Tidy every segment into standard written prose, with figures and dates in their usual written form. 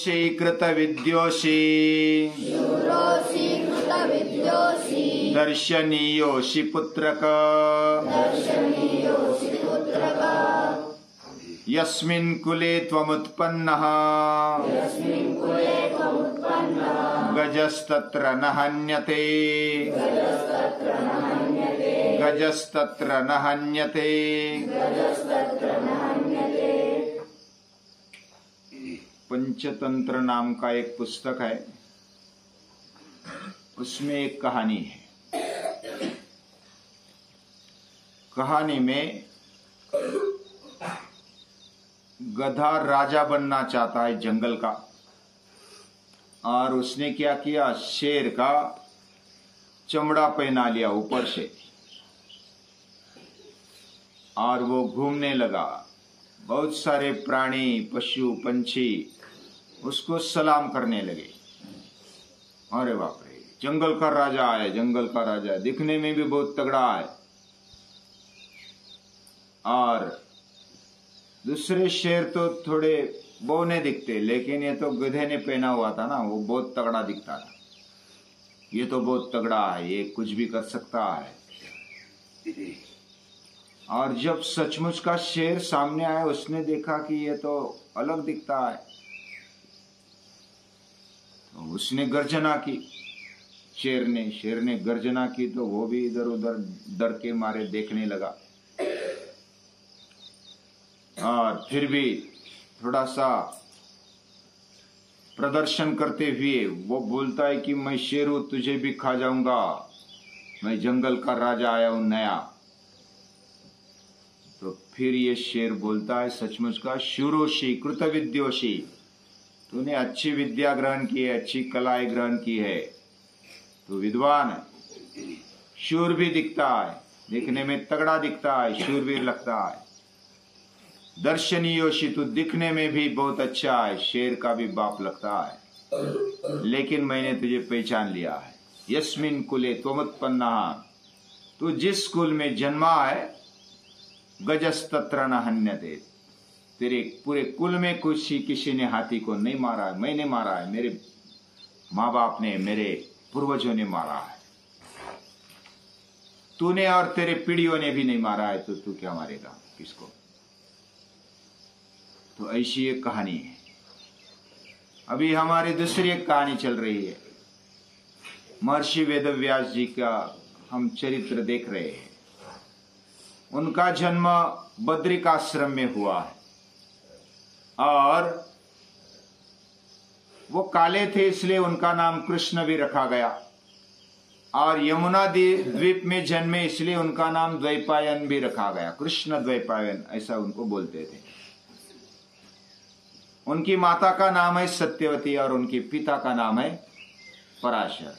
कृत विद्योषी दर्शनीयोषि पुत्रक यस्मिन् कुले त्वमुत्पन्नः गजस्तत्र न हन्यते गजस्तत्र न हन्यते। पंचतंत्र नाम का एक पुस्तक है, उसमें एक कहानी है। कहानी में गधा राजा बनना चाहता है जंगल का, और उसने क्या किया, शेर का चमड़ा पहना लिया ऊपर से, और वो घूमने लगा। बहुत सारे प्राणी, पशु, पंछी उसको सलाम करने लगे। अरे बाप रे, जंगल का राजा है, जंगल का राजा, दिखने में भी बहुत तगड़ा है। और दूसरे शेर तो थोड़े बौने दिखते, लेकिन ये तो गधे ने पहना हुआ था ना, वो बहुत तगड़ा दिखता था। ये तो बहुत तगड़ा है, ये कुछ भी कर सकता है। और जब सचमुच का शेर सामने आया, उसने देखा कि ये तो अलग दिखता है, तो उसने गर्जना की। शेर ने गर्जना की, तो वो भी इधर उधर डर के मारे देखने लगा। और फिर भी थोड़ा सा प्रदर्शन करते हुए वो बोलता है कि मैं शेर हूं, तुझे भी खा जाऊंगा, मैं जंगल का राजा आया हूं नया। तो फिर ये शेर बोलता है सचमुच का, शूरोषि कृत विद्योषि, तूने अच्छी विद्या ग्रहण की है, अच्छी कलाएं ग्रहण की है, तो विद्वान है, शूर भी दिखता है, दिखने में तगड़ा दिखता है, शूरवीर लगता है। दर्शनीयोषि, तू दिखने में भी बहुत अच्छा है, शेर का भी बाप लगता है, लेकिन मैंने तुझे पहचान लिया है। यस्मिन् कुले त्वमुत्पन्नः, तू जिस कुल में जन्मा है, गजस्तत्र न हन्यते, तेरे पूरे कुल में किसी ने हाथी को नहीं मारा है, मैंने मारा है, मेरे माँ बाप ने, मेरे पूर्वजों ने मारा है, तूने और तेरे पीढ़ियों ने भी नहीं मारा है, तो तू क्या मारेगा किसको। तो ऐसी एक कहानी है। अभी हमारी दूसरी एक कहानी चल रही है, महर्षि वेदव्यास जी का हम चरित्र देख रहे हैं। उनका जन्म बद्रिकाश्रम में हुआ है, और वो काले थे इसलिए उनका नाम कृष्ण भी रखा गया, और यमुना द्वीप में जन्मे इसलिए उनका नाम द्वैपायन भी रखा गया, कृष्ण द्वैपायन ऐसा उनको बोलते थे। उनकी माता का नाम है सत्यवती और उनके पिता का नाम है पराशर।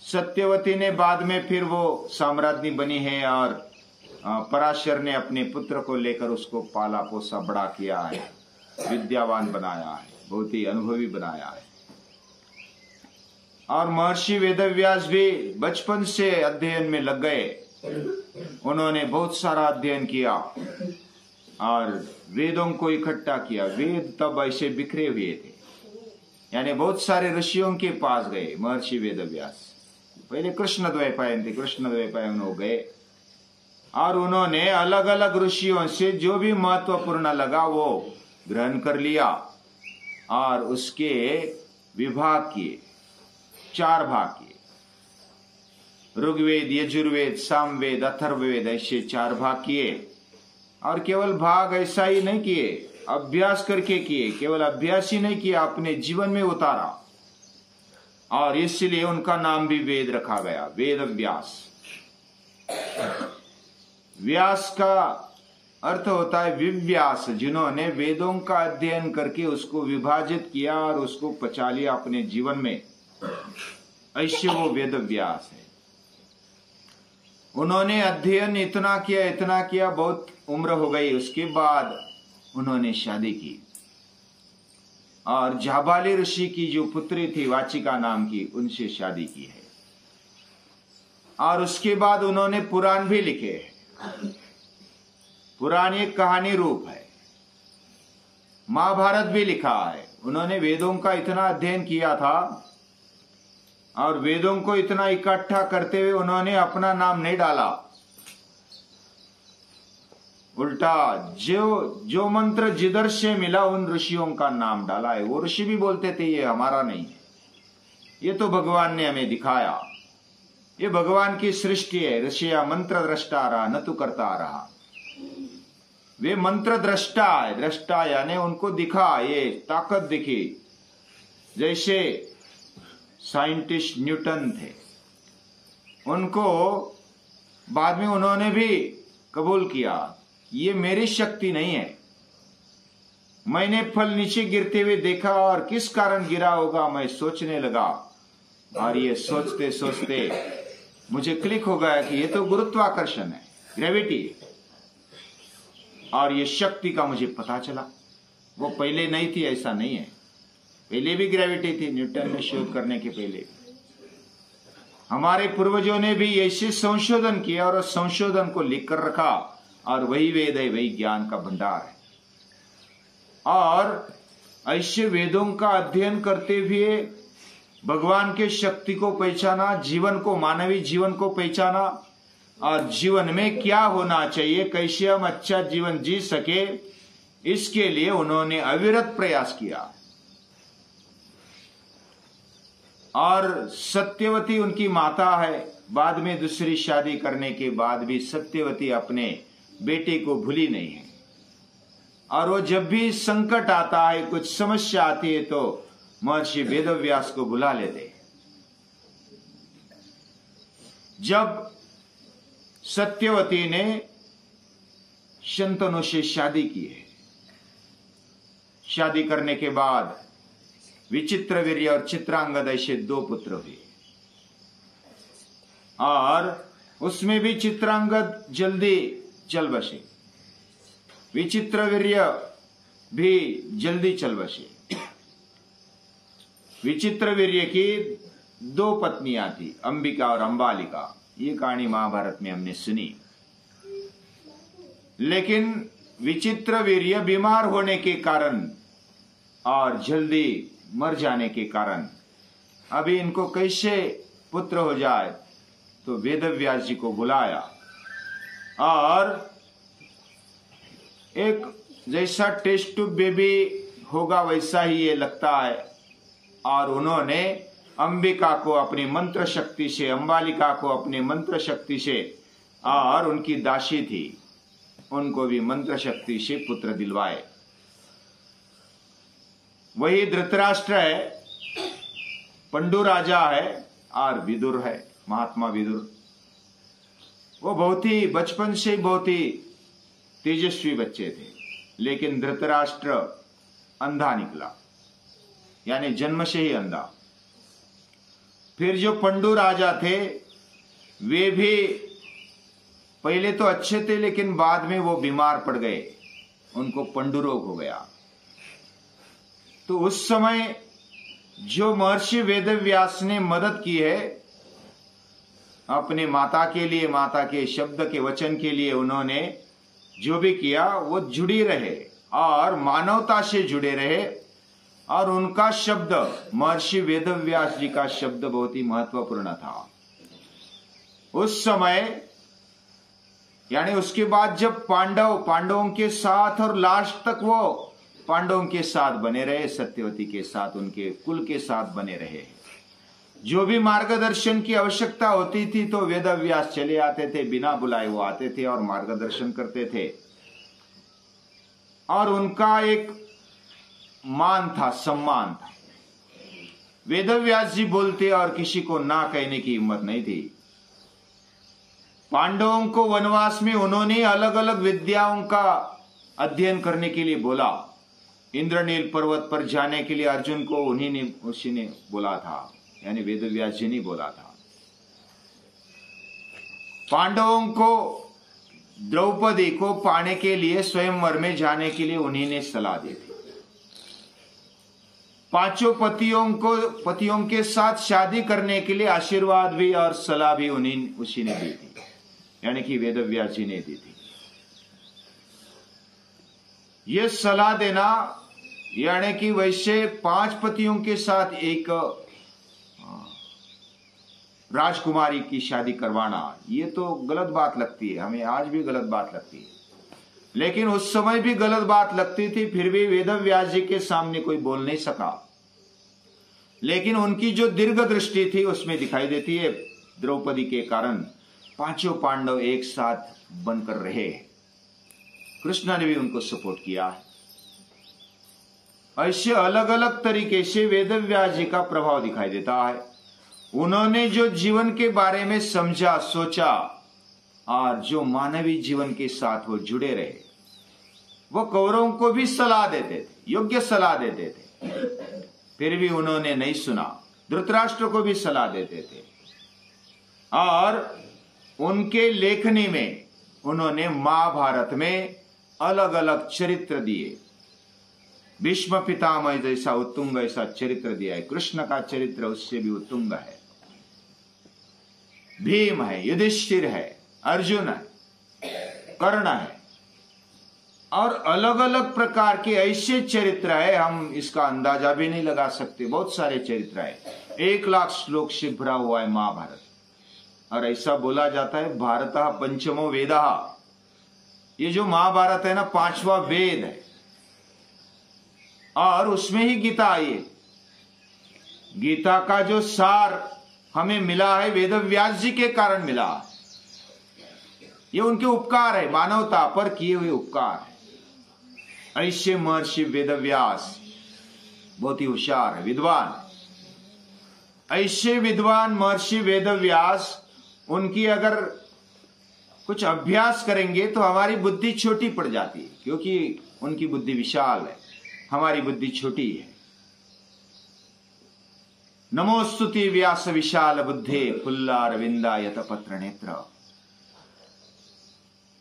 सत्यवती ने बाद में फिर वो साम्राज्ञी बनी है, और पराशर ने अपने पुत्र को लेकर उसको पाला पोसा बड़ा किया है, विद्यावान बनाया है, बहुत ही अनुभवी बनाया है। और महर्षि वेदव्यास भी बचपन से अध्ययन में लग गए। उन्होंने बहुत सारा अध्ययन किया और वेदों को इकट्ठा किया। वेद तब ऐसे बिखरे हुए थे, यानी बहुत सारे ऋषियों के पास गए महर्षि वेदव्यास। पहले कृष्ण द्वैपायन थे, कृष्ण द्वैपायन हो गए, और उन्होंने अलग अलग ऋषियों से जो भी महत्वपूर्ण लगा वो ग्रहण कर लिया, और उसके विभाग किए, 4 भाग किए। ऋग्वेद, यजुर्वेद, सामवेद, अथर्ववेद, ऐसे 4 भाग किए। और केवल भाग ऐसा ही नहीं किए, अभ्यास करके किए। केवल अभ्यास ही नहीं किया, अपने जीवन में उतारा, और इसलिए उनका नाम भी वेद रखा गया, वेद व्यास। व्यास का अर्थ होता है विव्यास, जिन्होंने वेदों का अध्ययन करके उसको विभाजित किया और उसको पचा लिया अपने जीवन में, ऐसे वो वेद व्यास है। उन्होंने अध्ययन इतना किया, बहुत उम्र हो गई। उसके बाद उन्होंने शादी की, और जाबाली ऋषि की जो पुत्री थी वाचिका नाम की, उनसे शादी की है। और उसके बाद उन्होंने पुराण भी लिखे हैं। पुराण एक कहानी रूप है। महाभारत भी लिखा है। उन्होंने वेदों का इतना अध्ययन किया था और वेदों को इतना इकट्ठा करते हुए उन्होंने अपना नाम नहीं डाला, उल्टा जो मंत्र जिधर से मिला उन ऋषियों का नाम डाला है। वो ऋषि भी बोलते थे ये हमारा नहीं है, ये तो भगवान ने हमें दिखाया, ये भगवान की सृष्टि है। ऋषिया मंत्र दृष्टा रहा न तो करता रहा। वे मंत्र दृष्टा है, दृष्टा यानी उनको दिखा, ये ताकत दिखी। जैसे साइंटिस्ट न्यूटन थे, उनको बाद में उन्होंने भी कबूल किया ये मेरी शक्ति नहीं है, मैंने फल नीचे गिरते हुए देखा और किस कारण गिरा होगा मैं सोचने लगा, और ये सोचते सोचते मुझे क्लिक हो गया कि ये तो गुरुत्वाकर्षण है, ग्रेविटी है, और ये शक्ति का मुझे पता चला। वो पहले नहीं थी ऐसा नहीं है, पहले भी ग्रेविटी थी, न्यूटन ने शोध करने के पहले। हमारे पूर्वजों ने भी ऐसे संशोधन किया और उस संशोधन को लिख कर रखा, और वही वेद है, वही ज्ञान का भंडार है। और ऐसे वेदों का अध्ययन करते हुए भगवान के शक्ति को पहचाना, जीवन को, मानवीय जीवन को पहचाना, और जीवन में क्या होना चाहिए, कैसे हम अच्छा जीवन जी सके, इसके लिए उन्होंने अविरत प्रयास किया। और सत्यवती उनकी माता है। बाद में दूसरी शादी करने के बाद भी सत्यवती अपने बेटे को भूली नहीं है, और वो जब भी संकट आता है, कुछ समस्या आती है, तो महर्षि वेदव्यास को बुला लेते। जब सत्यवती ने शंतनु से शादी की है, शादी करने के बाद विचित्रवीर्य और चित्रांगद ऐसे 2 पुत्र हुए, और उसमें भी चित्रांगद जल्दी चल बसे, विचित्रवीर्य भी जल्दी चल बसे। विचित्रवीर्य की 2 पत्नियां थी, अंबिका और अंबालिका। ये कहानी महाभारत में हमने सुनी। लेकिन विचित्रवीर्य बीमार होने के कारण और जल्दी मर जाने के कारण अभी इनको कैसे पुत्र हो जाए, तो वेदव्यास जी को बुलाया, और एक जैसा टेस्ट ट्यूब बेबी होगा वैसा ही ये लगता है, और उन्होंने अंबिका को अपनी मंत्र शक्ति से, अंबालिका को अपनी मंत्र शक्ति से, और उनकी दासी थी उनको भी मंत्र शक्ति से पुत्र दिलवाए। वही धृतराष्ट्र है, पंडु राजा है, और विदुर है, महात्मा विदुर। वो बहुत ही बचपन से बहुत ही तेजस्वी बच्चे थे, लेकिन धृतराष्ट्र अंधा निकला, यानी जन्म से ही अंधा। फिर जो पंडु राजा थे वे भी पहले तो अच्छे थे, लेकिन बाद में वो बीमार पड़ गए, उनको पंडु रोग हो गया। तो उस समय जो महर्षि वेदव्यास ने मदद की है अपने माता के लिए, माता के शब्द के वचन के लिए, उन्होंने जो भी किया वो जुड़ी रहे और मानवता से जुड़े रहे, और उनका शब्द, महर्षि वेदव्यास जी का शब्द बहुत ही महत्वपूर्ण था उस समय। यानी उसके बाद जब पांडवों के साथ, और लास्ट तक वो पांडवों के साथ बने रहे, सत्यवती के साथ, उनके कुल के साथ बने रहे। जो भी मार्गदर्शन की आवश्यकता होती थी तो वेदव्यास चले आते थे, बिना बुलाए वो आते थे और मार्गदर्शन करते थे। और उनका एक मान था, सम्मान था। वेदव्यास जी बोलते और किसी को ना कहने की हिम्मत नहीं थी। पांडवों को वनवास में उन्होंने अलग अलग विद्याओं का अध्ययन करने के लिए बोला। इंद्रनील पर्वत पर जाने के लिए अर्जुन को उसी ने बोला था, यानी वेदव्यास जी ने बोला था। पांडवों को, द्रौपदी को पाने के लिए स्वयंवर में जाने के लिए उन्हीं ने सलाह दी थी। 5 पतियों के साथ शादी करने के लिए आशीर्वाद भी और सलाह भी उसी ने दी थी, यानी कि वेदव्यास जी ने दी थी। यह सलाह देना यानी कि वैसे 5 पतियों के साथ एक राजकुमारी की शादी करवाना, ये तो गलत बात लगती है, हमें आज भी गलत बात लगती है, लेकिन उस समय भी गलत बात लगती थी। फिर भी वेदव्यास जी के सामने कोई बोल नहीं सका, लेकिन उनकी जो दीर्घ दृष्टि थी उसमें दिखाई देती है। द्रौपदी के कारण 5 पांडव एक साथ बनकर रहे, कृष्ण ने भी उनको सपोर्ट किया। ऐसे अलग अलग तरीके से वेदव्यास जी का प्रभाव दिखाई देता है। उन्होंने जो जीवन के बारे में समझा, सोचा और जो मानवीय जीवन के साथ वो जुड़े रहे, वो कौरवों को भी सलाह देते थे, योग्य सलाह देते थे, फिर भी उन्होंने नहीं सुना। धृतराष्ट्र को भी सलाह देते थे और उनके लेखनी में उन्होंने महाभारत में अलग अलग चरित्र दिए। भीष्म पितामह जैसा उत्तुंग ऐसा चरित्र दिया है, कृष्ण का चरित्र उससे भी उत्तुंग है, भीम है, युधिष्ठिर है, अर्जुन है, कर्ण है, और अलग अलग प्रकार के ऐसे चरित्र है, हम इसका अंदाजा भी नहीं लगा सकते। बहुत सारे चरित्र है, 1 लाख श्लोक से भरा हुआ है महाभारत। और ऐसा बोला जाता है भारतः पंचमो वेदः, ये जो महाभारत है ना 5वां वेद है, और उसमें ही गीता आई है। गीता का जो सार हमें मिला है वेदव्यास जी के कारण मिला, ये उनके उपकार है, मानवता पर किए हुए उपकार है। ऐसे महर्षि वेदव्यास बहुत ही होशियार है, विद्वान। ऐसे विद्वान महर्षि वेदव्यास, उनकी अगर कुछ अभ्यास करेंगे तो हमारी बुद्धि छोटी पड़ जाती है, क्योंकि उनकी बुद्धि विशाल है, हमारी बुद्धि छोटी है। नमोस्तुति व्यास विशाल बुद्धे फुल्लारविंदा यत पत्र नेत्र।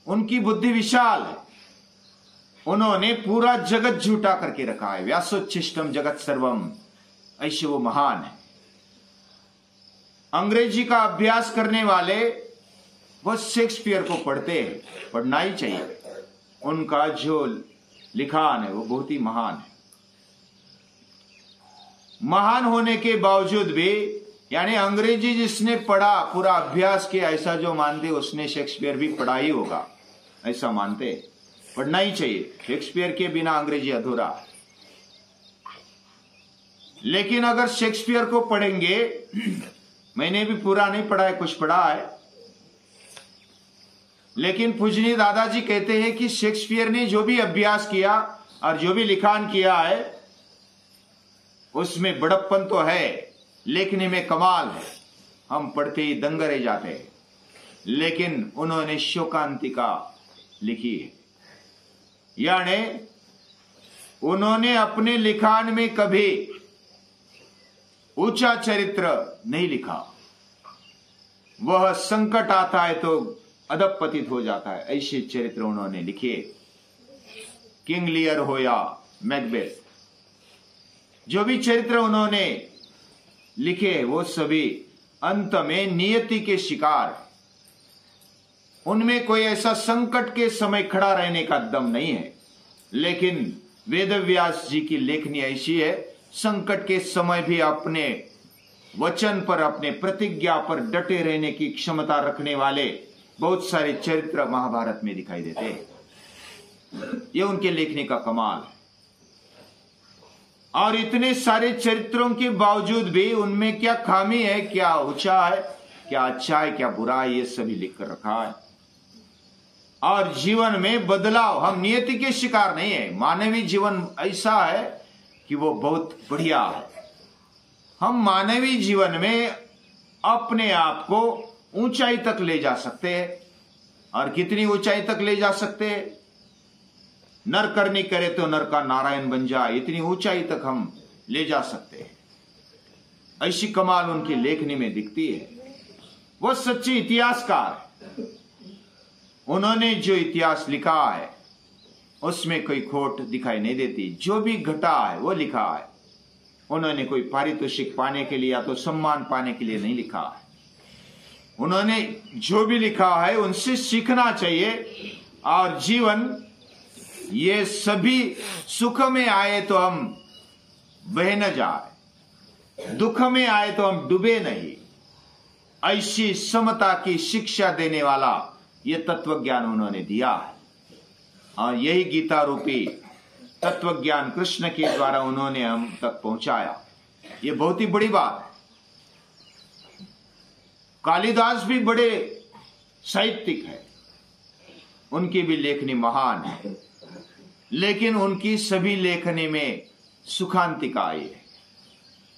उनकी बुद्धि विशाल है, उन्होंने पूरा जगत झूठा करके रखा है। व्यासोच्छिष्टम जगत सर्वम, ऐसे वो महान है। अंग्रेजी का अभ्यास करने वाले वो शेक्सपियर को पढ़ते हैं, पढ़ना ही चाहिए। उनका जो लिखान है वो बहुत ही महान है। महान होने के बावजूद भी, यानी अंग्रेजी जिसने पढ़ा, पूरा अभ्यास किया, ऐसा जो मानते उसने शेक्सपियर भी पढ़ा ही होगा, ऐसा मानते। पढ़ना ही चाहिए, शेक्सपियर के बिना अंग्रेजी अधूरा। लेकिन अगर शेक्सपियर को पढ़ेंगे, मैंने भी पूरा नहीं पढ़ा है, कुछ पढ़ा है, लेकिन पूजनीय दादाजी कहते हैं कि शेक्सपियर ने जो भी अभ्यास किया और जो भी लिखान किया है उसमें बड़प्पन तो है, लेखनी में कमाल है। हम पढ़ते ही दंग रह जाते हैं, लेकिन उन्होंने शोकांतिका लिखी है, यानी उन्होंने अपने लिखान में कभी ऊंचा चरित्र नहीं लिखा। वह संकट आता है तो अधपतित हो जाता है, ऐसे चरित्र उन्होंने लिखे। किंग लियर हो या मैकबेथ, जो भी चरित्र उन्होंने लिखे वो सभी अंत में नियति के शिकार। उनमें कोई ऐसा संकट के समय खड़ा रहने का दम नहीं है, लेकिन वेदव्यास जी की लेखनी ऐसी है, संकट के समय भी अपने वचन पर, अपने प्रतिज्ञा पर डटे रहने की क्षमता रखने वाले बहुत सारे चरित्र महाभारत में दिखाई देते हैं। ये उनके लेखनी का कमाल है। और इतने सारे चरित्रों के बावजूद भी उनमें क्या खामी है, क्या ऊंचा है, क्या अच्छा है, क्या बुरा है, ये सभी लिख कर रखा है। और जीवन में बदलाव, हम नियति के शिकार नहीं है। मानवीय जीवन ऐसा है कि वो बहुत बढ़िया है। हम मानवीय जीवन में अपने आप को ऊंचाई तक ले जा सकते हैं। और कितनी ऊंचाई तक ले जा सकते हैं? नर करनी करे तो नर का नारायण बन जाए, इतनी ऊंचाई तक हम ले जा सकते हैं। ऐसी कमाल उनकी लेखनी में दिखती है। वो सच्चे इतिहासकार है। उन्होंने जो इतिहास लिखा है उसमें कोई खोट दिखाई नहीं देती। जो भी घटा है वो लिखा है। उन्होंने कोई पारितोषिक पाने के लिए या तो सम्मान पाने के लिए नहीं लिखा है। उन्होंने जो भी लिखा है उनसे सीखना चाहिए और जीवन ये सभी सुख में आए तो हम बह न जाए, दुख में आए तो हम डूबे नहीं, ऐसी समता की शिक्षा देने वाला ये तत्व ज्ञान उन्होंने दिया है। और यही गीता रूपी तत्व ज्ञान कृष्ण के द्वारा उन्होंने हम तक पहुंचाया। ये बहुत ही बड़ी बात है। कालिदास भी बड़े साहित्यिक है, उनकी भी लेखनी महान है, लेकिन उनकी सभी लेखनी में सुखांतिका आई है।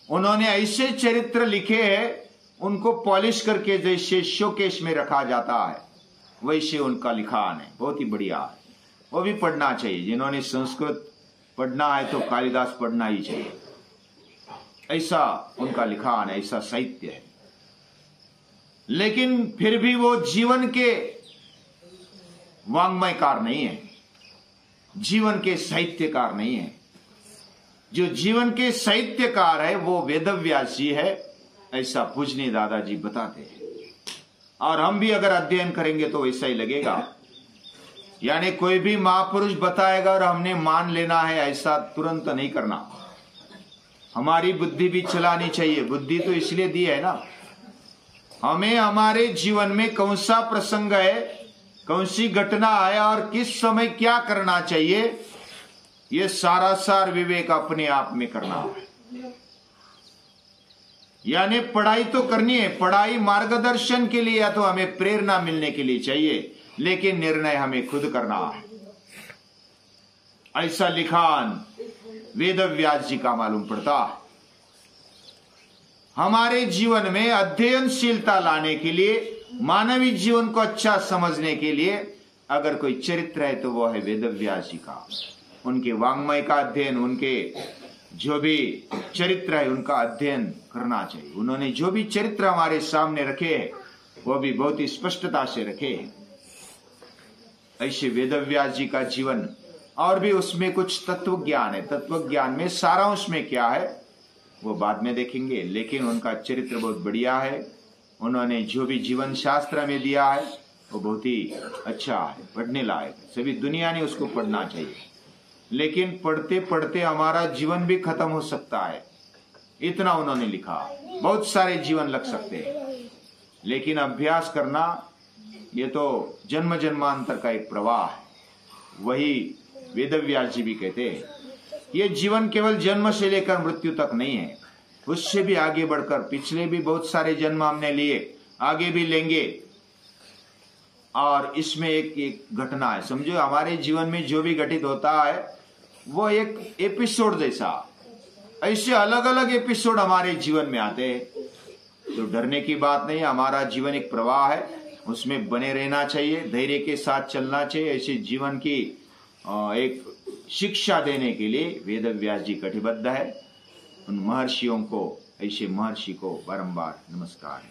उन्होंने ऐसे चरित्र लिखे हैं, उनको पॉलिश करके जैसे शोकेश में रखा जाता है वैसे उनका लिखान है, बहुत ही बढ़िया है। वो भी पढ़ना चाहिए। जिन्होंने संस्कृत पढ़ना है तो कालिदास पढ़ना ही चाहिए। ऐसा उनका लिखान है, ऐसा साहित्य है। लेकिन फिर भी वो जीवन के वाङ्मयकार नहीं है, जीवन के साहित्यकार नहीं है। जो जीवन के साहित्यकार है वो वेदव्यास जी है, ऐसा पूजनीय दादाजी बताते हैं। और हम भी अगर अध्ययन करेंगे तो वैसा ही लगेगा। यानी कोई भी महापुरुष बताएगा और हमने मान लेना है, ऐसा तुरंत नहीं करना। हमारी बुद्धि भी चलानी चाहिए। बुद्धि तो इसलिए दी है ना, हमें हमारे जीवन में कौन सा प्रसंग है, कौन सी घटना है और किस समय क्या करना चाहिए, ये सारा सार विवेक अपने आप में करना है। यानी पढ़ाई तो करनी है, पढ़ाई मार्गदर्शन के लिए या तो हमें प्रेरणा मिलने के लिए चाहिए, लेकिन निर्णय हमें खुद करना है। ऐसा लिखान वेदव्यास जी का मालूम पड़ता है। हमारे जीवन में अध्ययनशीलता लाने के लिए, मानवीय जीवन को अच्छा समझने के लिए अगर कोई चरित्र है तो वो है वेदव्यास जी का। उनके वाङ्मय का अध्ययन, उनके जो भी चरित्र है उनका अध्ययन करना चाहिए। उन्होंने जो भी चरित्र हमारे सामने रखे हैं वो भी बहुत ही स्पष्टता से रखे हैं। ऐसे वेदव्यास जी का जीवन, और भी उसमें कुछ तत्व ज्ञान है। तत्व ज्ञान में सारांश में क्या है वो बाद में देखेंगे, लेकिन उनका चरित्र बहुत बढ़िया है। उन्होंने जो भी जीवन शास्त्र में दिया है वो बहुत ही अच्छा है, पढ़ने लायक है। सभी दुनिया ने उसको पढ़ना चाहिए। लेकिन पढ़ते पढ़ते हमारा जीवन भी खत्म हो सकता है, इतना उन्होंने लिखा। बहुत सारे जीवन लग सकते हैं, लेकिन अभ्यास करना ये तो जन्म जन्मांतर का एक प्रवाह है। वही वेदव्यास जी भी कहते हैं, ये जीवन केवल जन्म से लेकर मृत्यु तक नहीं है, उससे भी आगे बढ़कर पिछले भी बहुत सारे जन्म हमने लिए, आगे भी लेंगे। और इसमें एक घटना है, समझो हमारे जीवन में जो भी घटित होता है वो एक एपिसोड जैसा, ऐसे अलग अलग एपिसोड हमारे जीवन में आते हैं। तो डरने की बात नहीं, हमारा जीवन एक प्रवाह है, उसमें बने रहना चाहिए, धैर्य के साथ चलना चाहिए। ऐसे जीवन की एक शिक्षा देने के लिए वेदव्यास जी कटिबद्ध है। उन महर्षियों को, ऐसे महर्षि को बारंबार नमस्कार है।